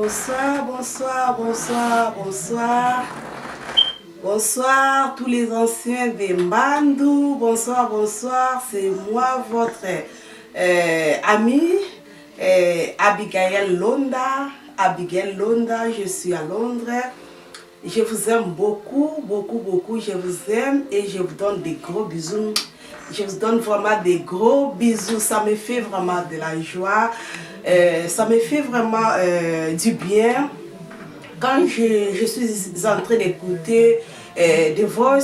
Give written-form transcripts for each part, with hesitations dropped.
Bonsoir, bonsoir, bonsoir, bonsoir. Bonsoir tous les anciens des Mbandou. Bonsoir, bonsoir. C'est moi, votre amie Abigail Londa. Abigail Londa, je suis à Londres. Je vous aime beaucoup, beaucoup, beaucoup. Je vous aime et je vous donne des gros bisous. Je vous donne vraiment des gros bisous. Ça me fait vraiment de la joie. Ça me fait vraiment du bien. Quand je suis en train d'écouter des voix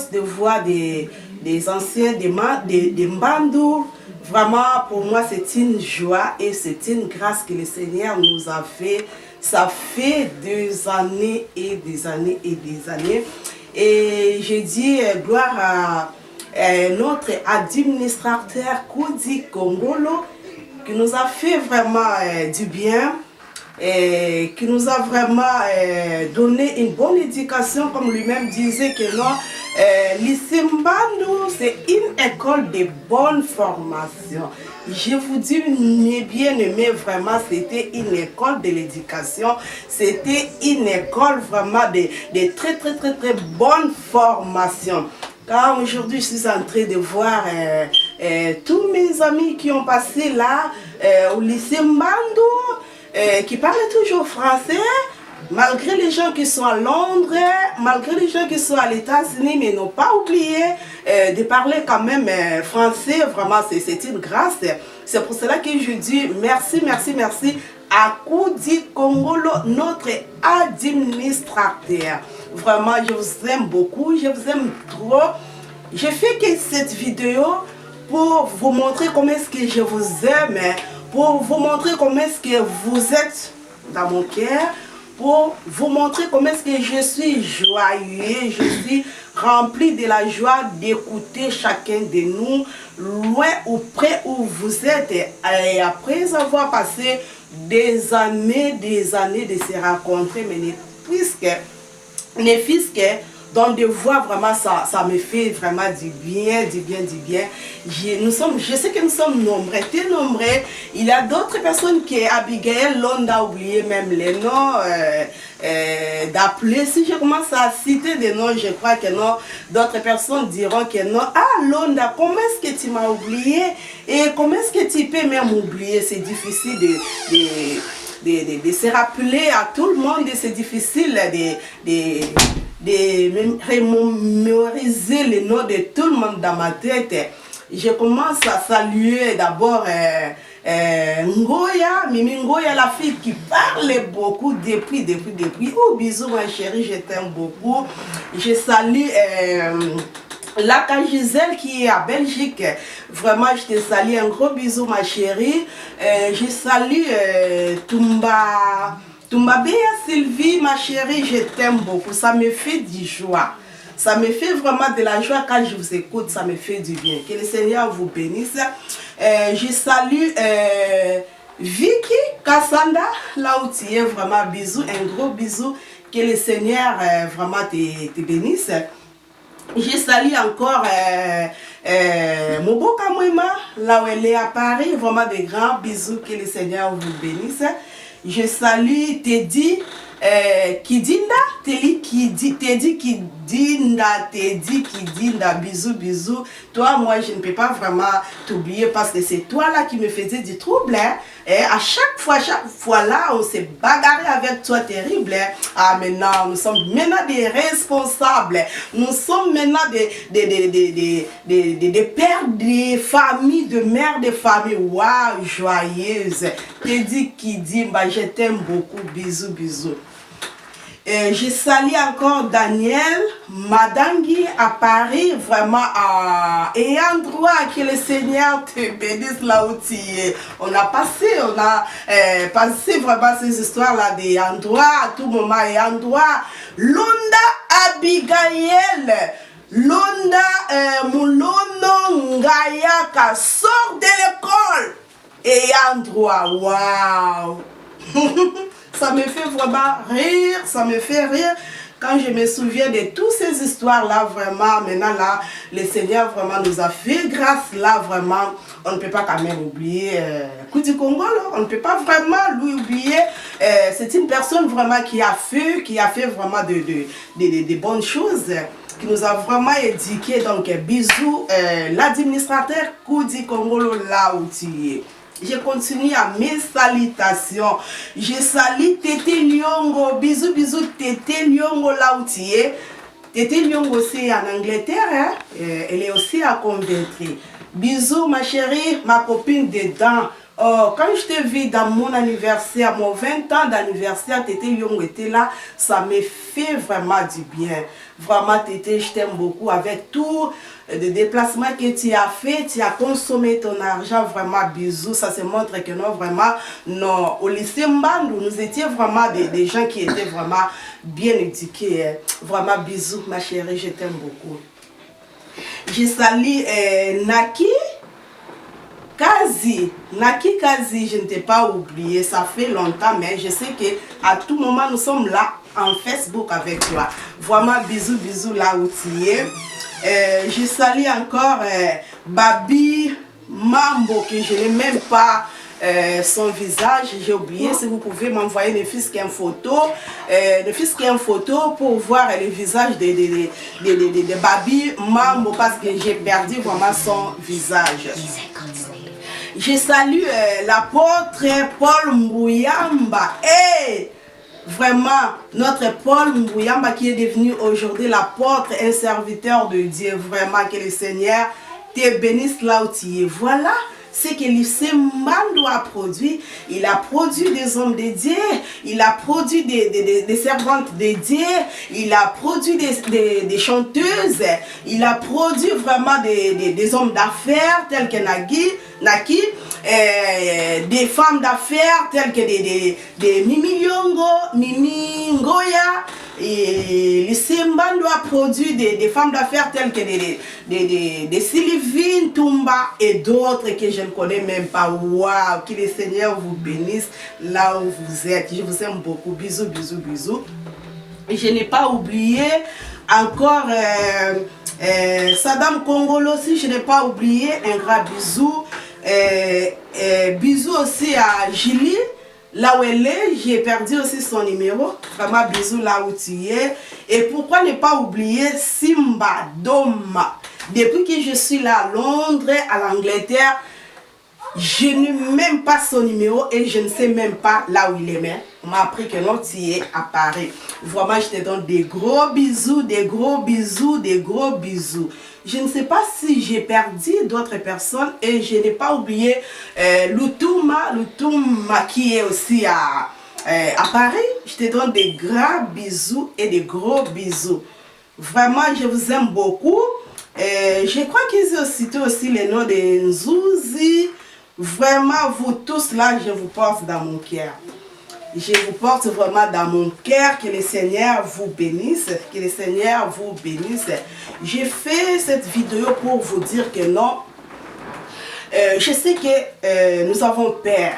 des anciens, des Mbandou, vraiment pour moi c'est une joie et c'est une grâce que le Seigneur nous a fait. Ça fait des années et des années et des années. Et je dis gloire à notre administrateur Koudi Kongolo qui nous a fait vraiment du bien. Et qui nous a vraiment donné une bonne éducation, comme lui-même disait que non, lycée Mbandou, c'est une école de bonne formation. Je vous dis, mes bien-aimés, vraiment, c'était une école de l'éducation, c'était une école vraiment de très, très, très, très bonne formation. Car aujourd'hui, je suis en train de voir tous mes amis qui ont passé là au lycée Mbandou, qui parlent toujours français, malgré les gens qui sont à Londres, malgré les gens qui sont à États-Unis, mais n'ont pas oublié de parler quand même français. Vraiment, c'est une grâce. C'est pour cela que je dis merci, merci, merci à Koudi Kongolo, notre administrateur. Vraiment, je vous aime beaucoup, je vous aime trop. Je fais que cette vidéo pour vous montrer comment est-ce que je vous aime, pour vous montrer comment est-ce que vous êtes dans mon cœur, pour vous montrer comment est-ce que je suis joyeux, je suis rempli de la joie d'écouter chacun de nous, loin ou près où vous êtes. Et après avoir passé des années de se rencontrer, mais ne fût-ce que dans des voix, vraiment, ça me fait vraiment du bien, du bien, du bien. Je sais que nous sommes nombreux, très nombreux. Il y a d'autres personnes qui, Abigail Londa, a oublié même les noms d'appeler. Si je commence à citer des noms, je crois que non. D'autres personnes diront que non. Ah, Londa, comment est-ce que tu m'as oublié? Et comment est-ce que tu peux même oublier? C'est difficile de se rappeler à tout le monde. C'est difficile de mémoriser les noms de tout le monde dans ma tête. Je commence à saluer d'abord Ngoya, Mimi Ngoya, la fille qui parle beaucoup depuis. Oh, bisous ma chérie, je t'aime beaucoup. Je salue Laka Gisèle qui est à Belgique. Vraiment, je te salue, un gros bisou ma chérie. Je salue Toumbabéa Sylvie, ma chérie, je t'aime beaucoup. Ça me fait du joie. Ça me fait vraiment de la joie quand je vous écoute. Ça me fait du bien. Que le Seigneur vous bénisse. Je salue Vicky Kassanda, là où tu es. Vraiment, bisous, un gros bisou. Que le Seigneur vraiment te bénisse. Je salue encore Moboka Mwema, là où elle est à Paris. Vraiment des grands bisous. Que le Seigneur vous bénisse. Je salue Teddy Kidinda, Teddy Kidinda, bisous, bisous. Toi, moi, je ne peux pas vraiment t'oublier parce que c'est toi là qui me faisais du trouble. Hein? Et à chaque fois là, on s'est bagarré avec toi terrible. Hein? Ah, maintenant, nous sommes maintenant des responsables. Nous sommes maintenant des pères de famille, de mères de famille. Waouh, joyeuse. Teddy Kidinda, je t'aime beaucoup. Bisous, bisous. Je salue encore Daniel Madangi à Paris, vraiment et un droit que le Seigneur te bénisse là où tu es. On a passé vraiment ces histoires-là des endroits à tout moment et endroits. Londa Abigail, Londa Moulono Ngayaka sort de l'école et endroit, waouh. Ça me fait vraiment rire, ça me fait rire quand je me souviens de toutes ces histoires-là, vraiment, maintenant là, le Seigneur vraiment nous a fait grâce là, vraiment, on ne peut pas quand même oublier Koudi Kongolo, on ne peut pas vraiment lui oublier c'est une personne vraiment qui a fait vraiment de bonnes choses, qui nous a vraiment éduqué. Donc, bisous, l'administrateur Koudi Kongolo Laouti. Je continue à mes salutations. Je salue Tété Lyongo. Bisous, bisous, Tété Lyongo Laouti. Tété Lyongo aussi en Angleterre. Hein? Elle est aussi à Convaincre. Bisous, ma chérie, ma copine dedans. Oh, quand je te vis dans mon anniversaire, mon 20 ans d'anniversaire, Tété Lyongo était là, ça me fait vraiment du bien. Vraiment, Tété, je t'aime beaucoup. Avec tout le déplacement que tu as fait, tu as consommé ton argent. Vraiment, bisous. Ça se montre que non, vraiment, non. Au lycée Mbandou, nous étions vraiment des gens qui étaient vraiment bien éduqués. Hein. Vraiment, bisous, ma chérie, je t'aime beaucoup. Je salue Naki. Naki Kazi, je ne t'ai pas oublié, ça fait longtemps, mais je sais qu'à tout moment, nous sommes là en Facebook avec toi. Vraiment, bisous, bisous là où tu es. Je salue encore Babi Mambo, que je n'ai même pas son visage, j'ai oublié. Si vous pouvez m'envoyer ne fût-ce qu'une photo, pour voir le visage de Babi Mambo, parce que j'ai perdu vraiment son visage. Je salue l'apôtre Paul Mbouyamba. Et vraiment, notre Paul Mbouyamba qui est devenu aujourd'hui l'apôtre, un serviteur de Dieu. Vraiment, que le Seigneur te bénisse là où tu es. Voilà ce que lycée Mbandou a produit. Il a produit des hommes de Dieu, il a produit des servantes de Dieu, il a produit des chanteuses, il a produit vraiment des hommes d'affaires tels que Naki, des femmes d'affaires telles que des Mimi Lyongo, Mimi Ngoya. Et lycée Mbandou a produit des femmes d'affaires telles que des Sylvine Toumba et d'autres que je ne connais même pas. Waouh, que le Seigneur vous bénisse là où vous êtes. Je vous aime beaucoup. Bisous, bisous, bisous. Et je n'ai pas oublié encore Saddam Kongolo aussi. Je n'ai pas oublié. Un grand bisou. Bisous aussi à Julie. Là où elle est, j'ai perdu aussi son numéro. Vraiment, bisous là où tu es. Et pourquoi ne pas oublier Simba Doma. Depuis que je suis là à Londres, à l'Angleterre, je n'ai même pas son numéro et je ne sais même pas là où il est. Mais on m'a appris que non, tu es à Paris. Vraiment, je te donne des gros bisous, des gros bisous, des gros bisous. Je ne sais pas si j'ai perdu d'autres personnes et je n'ai pas oublié Lutouma qui est aussi à Paris. Je te donne des grands bisous et des gros bisous. Vraiment, je vous aime beaucoup. Je crois qu'ils ont cité aussi le nom de Nzouzi. Vraiment, vous tous là, je vous porte dans mon cœur. Je vous porte vraiment dans mon cœur. Que le Seigneur vous bénisse. Que le Seigneur vous bénisse. J'ai fait cette vidéo pour vous dire que non. Je sais que nous avons peur.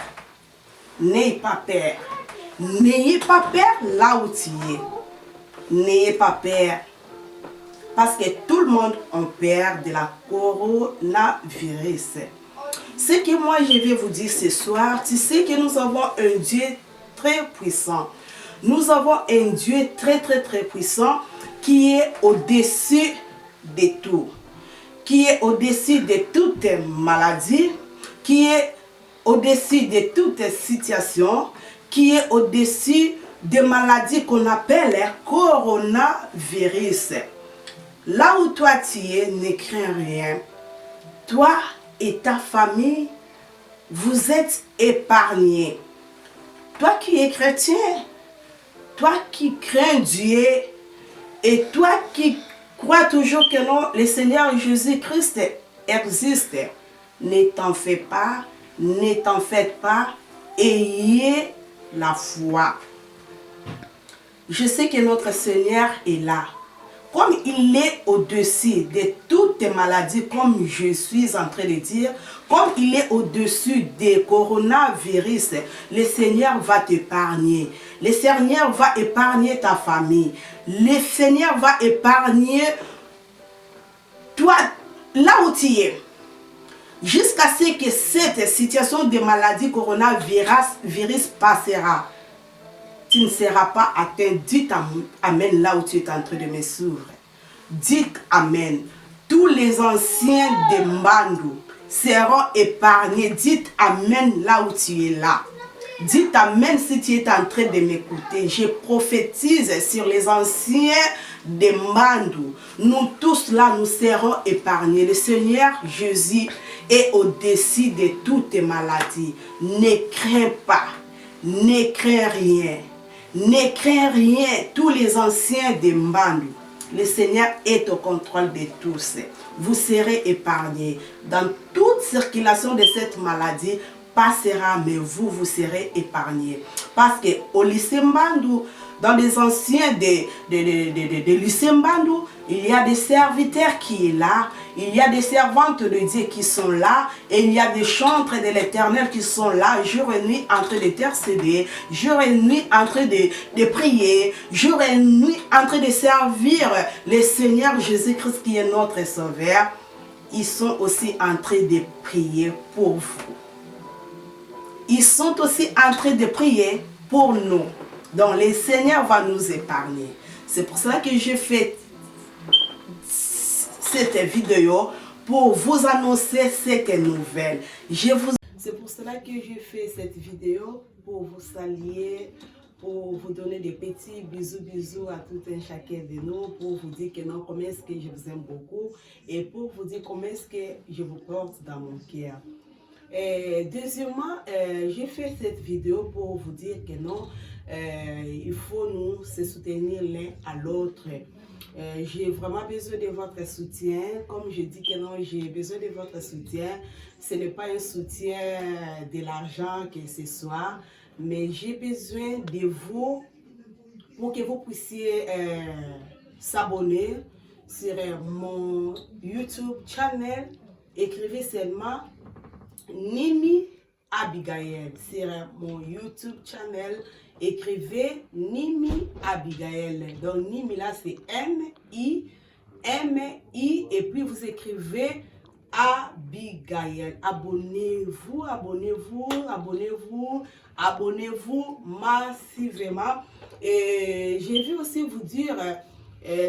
N'ayez pas peur. N'ayez pas peur là où tu es. N'ayez pas peur. Parce que tout le monde a peur de la coronavirus. Ce que moi je vais vous dire ce soir, tu sais que nous avons un Dieu très puissant. Nous avons un Dieu très puissant qui est au-dessus de tout. Qui est au-dessus de toutes maladies, qui est au-dessus de toutes situations, qui est au-dessus des maladies qu'on appelle coronavirus. Là où toi tu es, ne crains rien. Toi et ta famille, vous êtes épargnés. Toi qui es chrétien, toi qui crains Dieu, et toi qui crois toujours que non, le Seigneur Jésus-Christ existe, ne t'en fais pas, ne t'en faites pas, ayez la foi. Je sais que notre Seigneur est là. Comme il est au-dessus de toutes tes maladies, comme je suis en train de dire, comme il est au-dessus des coronavirus, le Seigneur va t'épargner. Le Seigneur va épargner ta famille. Le Seigneur va épargner toi, là où tu es. Jusqu'à ce que cette situation de maladie coronavirus passera. tu ne seras pas atteint. Dites Amen là où tu es en train de me suivre. Dites Amen. Tous les anciens de Mbandou seront épargnés. Dites Amen là où tu es là. Dites Amen si tu es en train de m'écouter. Je prophétise sur les anciens de Mbandou. Nous tous là, nous serons épargnés. Le Seigneur Jésus est au-dessus de toutes maladies. Ne crains pas. Ne crains rien. Ne crains rien. Tous les anciens de Mbandou. Le Seigneur est au contrôle de tous. Vous serez épargnés. Dans toute circulation de cette maladie, passera, mais vous serez épargnés. Parce que au lycée Mbandou, dans les anciens de lycée Mbandou, il y a des serviteurs qui sont là, il y a des servantes de Dieu qui sont là, et il y a des chantres de l'Éternel qui sont là, jour et nuit en train d'intercéder, jour et nuit en train de prier, jour et nuit en train de servir le Seigneur Jésus-Christ qui est notre Sauveur. Ils sont aussi en train de prier pour vous. Ils sont aussi en train de prier pour nous. Donc le Seigneur va nous épargner. C'est pour cela que je fais cette vidéo pour vous annoncer cette nouvelle. C'est pour cela que je fais cette vidéo pour vous saluer, pour vous donner des petits bisous à tout un chacun de nous, pour vous dire que non, comment est-ce que je vous aime beaucoup et pour vous dire comment est-ce que je vous porte dans mon cœur. Deuxièmement, j'ai fait cette vidéo pour vous dire que non, il faut nous se soutenir l'un à l'autre. J'ai vraiment besoin de votre soutien. Comme je dis que non, j'ai besoin de votre soutien. Ce n'est pas un soutien de l'argent que ce soit, mais j'ai besoin de vous pour que vous puissiez s'abonner sur mon YouTube channel. Écrivez seulement Nimi Abigail. Sur mon YouTube channel, écrivez Nimi Abigail. Donc Nimi là c'est N-I-M-I et puis vous écrivez Abigail. Abonnez-vous, abonnez-vous, abonnez-vous, abonnez-vous massivement. Et j'ai vu aussi vous dire,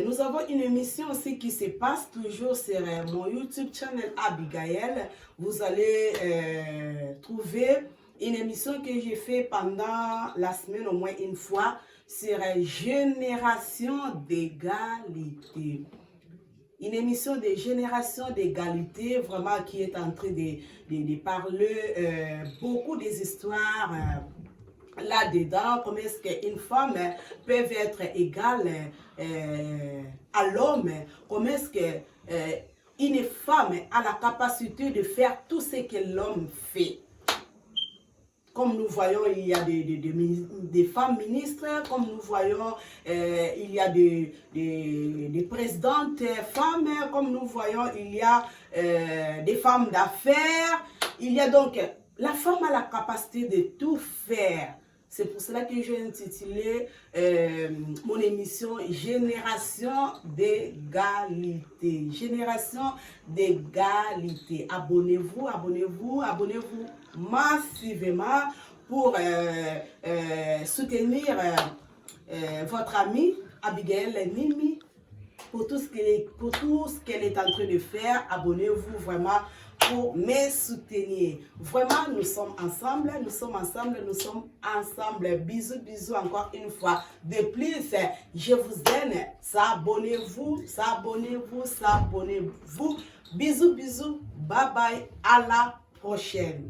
nous avons une émission aussi qui se passe toujours sur mon YouTube channel Abigail. Vous allez trouver une émission que j'ai fait pendant la semaine au moins une fois sur génération d'égalité. Une émission de génération d'égalité, vraiment qui est en train de parler beaucoup des histoires là-dedans, comment est-ce qu'une femme peut être égale à l'homme, comment est-ce qu'une femme a la capacité de faire tout ce que l'homme fait. Comme nous voyons, il y a des femmes ministres, comme nous voyons, il y a des présidentes femmes, comme nous voyons, il y a des femmes d'affaires. Il y a donc, la femme a la capacité de tout faire. C'est pour cela que j'ai intitulé mon émission Génération d'égalité. Génération d'égalité. Abonnez-vous, abonnez-vous, abonnez-vous massivement pour soutenir votre amie Abigail Nimi pour tout ce qu'elle est en train de faire. Abonnez-vous vraiment pour me soutenir. Vraiment, nous sommes ensemble, nous sommes ensemble, nous sommes ensemble. Bisous, bisous encore une fois. De plus, je vous aime. S'abonnez-vous, s'abonnez-vous, s'abonnez-vous. Bisous, bisous. Bye bye. À la prochaine.